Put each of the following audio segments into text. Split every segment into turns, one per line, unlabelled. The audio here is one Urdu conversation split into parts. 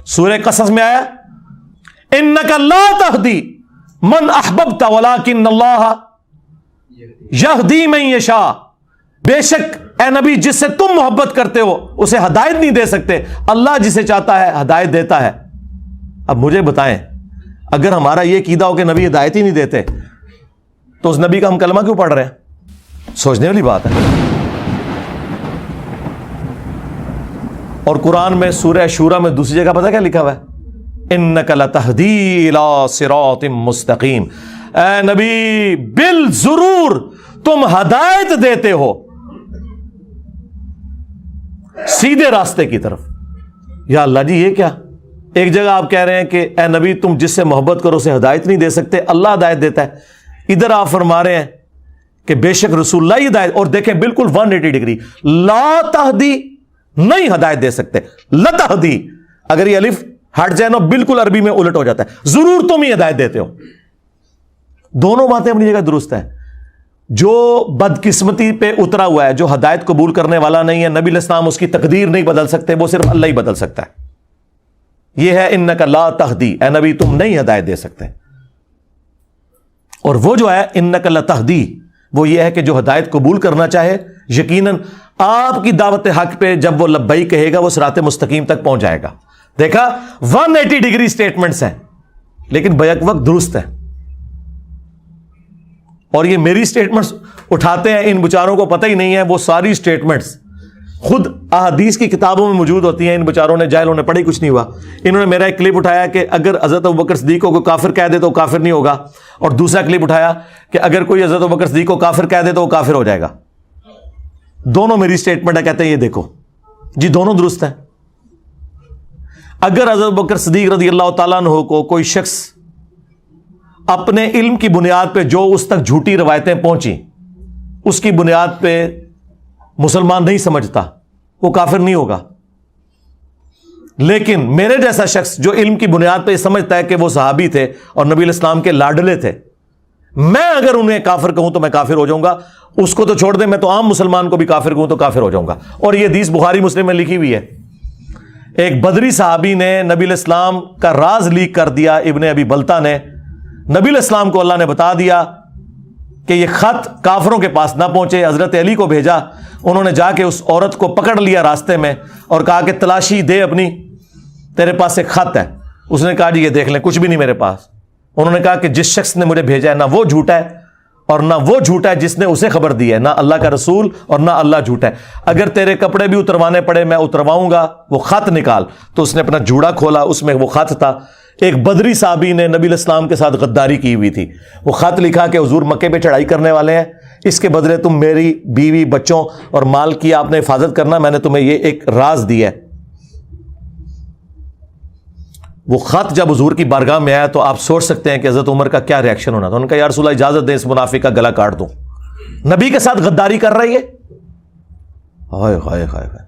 سورہ قصص میں آیا انک لا تہدی من احببت ولکن اللہ یہدی من یشاء، بے شک اے نبی جس سے تم محبت کرتے ہو اسے ہدایت نہیں دے سکتے، اللہ جسے چاہتا ہے ہدایت دیتا ہے۔ اب مجھے بتائیں، اگر ہمارا یہ عقیدہ ہو کہ نبی ہدایت ہی نہیں دیتے تو اس نبی کا ہم کلمہ کیوں پڑھ رہے ہیں؟ سوچنے والی بات ہے۔ اور قرآن میں سورہ شورى میں دوسری جگہ پتہ کیا لکھا ہوا ہے؟ انک لتہدی الی صراط مستقیم، اے نبی بالضرور تم ہدایت دیتے ہو سیدھے راستے کی طرف۔ یا اللہ جی یہ کیا؟ ایک جگہ آپ کہہ رہے ہیں کہ اے نبی تم جس سے محبت کرو اسے ہدایت نہیں دے سکتے، اللہ ہدایت دیتا ہے۔ ادھر آپ فرما رہے ہیں کہ بے شک رسول اللہ ہی ہدایت، اور دیکھیں بالکل 180 ڈگری، لا تہدی نہیں ہدایت دے سکتے، لتہدی اگر یہ الف ہٹ جائے نا بالکل عربی میں الٹ ہو جاتا ہے، ضرور تم ہی ہدایت دیتے ہو۔ دونوں باتیں اپنی جگہ درست ہیں۔ جو بدقسمتی پہ اترا ہوا ہے، جو ہدایت قبول کرنے والا نہیں ہے، نبی علیہ السلام اس کی تقدیر نہیں بدل سکتے، وہ صرف اللہ ہی بدل سکتا ہے۔ یہ ہے انک لا تہدی، اے نبی تم نہیں ہدایت دے سکتے۔ اور وہ جو ہے انک لتہدی، وہ یہ ہے کہ جو ہدایت قبول کرنا چاہے یقیناً آپ کی دعوت حق پہ جب وہ لبیک کہے گا وہ صراط مستقیم تک پہنچ جائے گا۔ دیکھا 180 ڈگری سٹیٹمنٹس ہیں لیکن بیک وقت درست ہے۔ اور یہ میری سٹیٹمنٹس اٹھاتے ہیں، ان بچاروں کو پتہ ہی نہیں ہے وہ ساری سٹیٹمنٹس خود احادیث کی کتابوں میں موجود ہوتی ہیں۔ ان بچاروں نے، جاہلوں نے پڑھی کچھ نہیں ہوا۔ انہوں نے میرا ایک کلپ اٹھایا کہ اگر حضرت ابوبکر صدیق کو کوئی کافر کہہ دے تو وہ کافر نہیں ہوگا، اور دوسرا کلپ اٹھایا کہ اگر کوئی حضرت ابوبکر صدیق کو کافر کہہ دے تو وہ کافر ہو جائے گا۔ دونوں میری سٹیٹمنٹ ہے، کہتے ہیں یہ دیکھو جی دونوں درست ہیں۔ اگر حضرت ابوبکر صدیق رضی اللہ تعالیٰ عنہ کو کوئی شخص اپنے علم کی بنیاد پہ جو اس تک جھوٹی روایتیں پہنچی اس کی بنیاد پہ مسلمان نہیں سمجھتا، وہ کافر نہیں ہوگا۔ لیکن میرے جیسا شخص جو علم کی بنیاد پہ یہ سمجھتا ہے کہ وہ صحابی تھے اور نبی علیہ السلام کے لاڈلے تھے، میں اگر انہیں کافر کہوں تو میں کافر ہو جاؤں گا۔ اس کو تو چھوڑ دیں، میں تو عام مسلمان کو بھی کافر کہوں تو کافر ہو جاؤں گا۔ اور یہ حدیث بخاری مسلم میں لکھی ہوئی ہے۔ ایک بدری صحابی نے نبی علیہ السلام کا راز لیک کر دیا، ابن ابی بلتہ نے۔ نبی علیہ السلام کو اللہ نے بتا دیا کہ یہ خط کافروں کے پاس نہ پہنچے، حضرت علی کو بھیجا۔ انہوں نے جا کے اس عورت کو پکڑ لیا راستے میں اور کہا کہ تلاشی دے اپنی، تیرے پاس ایک خط ہے۔ اس نے کہا جی یہ دیکھ لیں، کچھ بھی نہیں میرے پاس۔ انہوں نے کہا کہ جس شخص نے مجھے بھیجا ہے نہ وہ جھوٹا ہے اور نہ وہ جھوٹا ہے جس نے اسے خبر دی ہے، نہ اللہ کا رسول اور نہ اللہ جھوٹا ہے۔ اگر تیرے کپڑے بھی اتروانے پڑے میں اترواؤں گا، وہ خط نکال۔ تو اس نے اپنا جوڑا کھولا، اس میں وہ خط تھا۔ ایک بدری صحابی نے نبی علیہ السلام کے ساتھ غداری کی ہوئی تھی، وہ خط لکھا کہ حضور مکے پہ چڑھائی کرنے والے ہیں، اس کے بدلے تم میری بیوی بچوں اور مال کی آپ نے حفاظت کرنا، میں نے تمہیں یہ ایک راز دیا ہے۔ وہ خط جب حضور کی بارگاہ میں آیا تو آپ سوچ سکتے ہیں کہ حضرت عمر کا کیا ریاکشن ہونا تھا۔ انہوں نے کہا یا رسول اللہ اجازت دیں اس منافق کا گلا کاٹ دوں، نبی کے ساتھ غداری کر رہی ہے۔ ہائے ہائے ہائے۔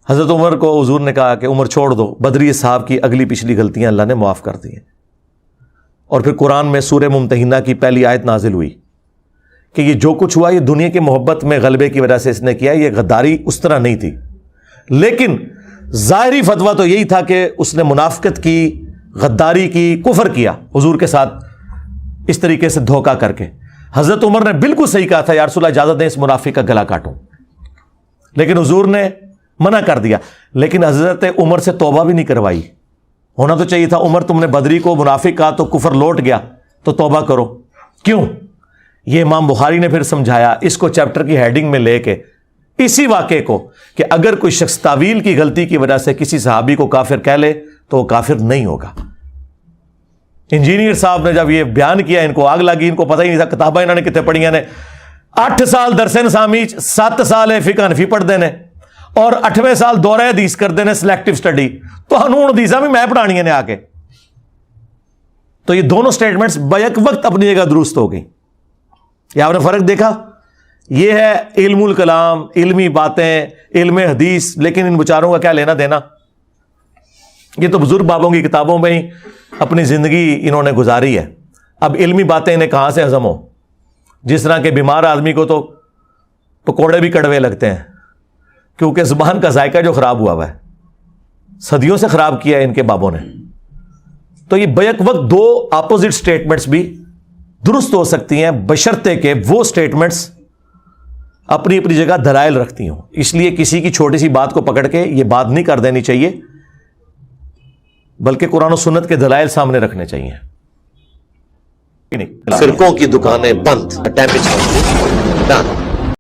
حضرت عمر کو حضور نے کہا کہ عمر چھوڑ دو، بدری صاحب کی اگلی پچھلی غلطیاں اللہ نے معاف کر دی ہیں۔ اور پھر قرآن میں سورہ ممتحنہ کی پہلی آیت نازل ہوئی کہ یہ جو کچھ ہوا یہ دنیا کی محبت میں غلبے کی وجہ سے اس نے کیا، یہ غداری اس طرح نہیں تھی۔ لیکن ظاہری فتویٰ تو یہی تھا کہ اس نے منافقت کی، غداری کی، کفر کیا حضور کے ساتھ اس طریقے سے دھوکہ کر کے۔ حضرت عمر نے بالکل صحیح کہا تھا یا رسول اللہ اجازت دیں اس منافق کا گلا کاٹوں، لیکن حضور نے منع کر دیا۔ لیکن حضرت عمر سے توبہ بھی نہیں کروائی۔ ہونا تو چاہیے تھا عمر تم نے بدری کو منافق کہا تو کفر لوٹ گیا تو توبہ کرو، کیوں؟ یہ امام بخاری نے پھر سمجھایا اس کو چیپٹر کی ہیڈنگ میں لے کے، اسی واقعے کو کہ اگر کوئی شخص تعویل کی غلطی کی وجہ سے کسی صحابی کو کافر کہہ لے تو وہ کافر نہیں ہوگا۔ انجینئر صاحب نے جب یہ بیان کیا ان کو آگ لگی، ان کو پتہ ہی نہیں تھا کتابیں انہوں نے کتنے پڑھیاں نے۔ 8 سال درس نظامی، 7 سال فقہ حنفی پڑھ دینے اور 8ویں سال دورہ حدیث کر دینے سلیکٹیو سٹڈی، تو قانون حدیثہ بھی میں پڑھانی نے آ کے۔ تو یہ دونوں سٹیٹمنٹس بیک وقت اپنی جگہ درست ہو گئی۔ یہ آپ نے فرق دیکھا؟ یہ ہے علم الکلام، علمی باتیں، علم حدیث، لیکن ان بچاروں کا کیا لینا دینا؟ یہ تو بزرگ بابوں کی کتابوں میں ہی اپنی زندگی انہوں نے گزاری ہے۔ اب علمی باتیں انہیں کہاں سے ہضم ہو؟ جس طرح کے بیمار آدمی کو تو پکوڑے بھی کڑوے لگتے ہیں کیونکہ زبان کا ذائقہ جو خراب ہوا ہے۔ صدیوں سے خراب کیا ہے ان کے بابوں نے. تو یہ بیک وقت دو اپوزٹ سٹیٹمنٹس بھی درست ہو سکتی ہیں بشرطے کہ وہ سٹیٹمنٹس اپنی اپنی جگہ دلائل رکھتی ہوں. اس لیے کسی کی چھوٹی سی بات کو پکڑ کے یہ بات نہیں کر دینی چاہیے, بلکہ قرآن و سنت کے دلائل سامنے رکھنے چاہیے.
فرقوں کی دکانیں بند.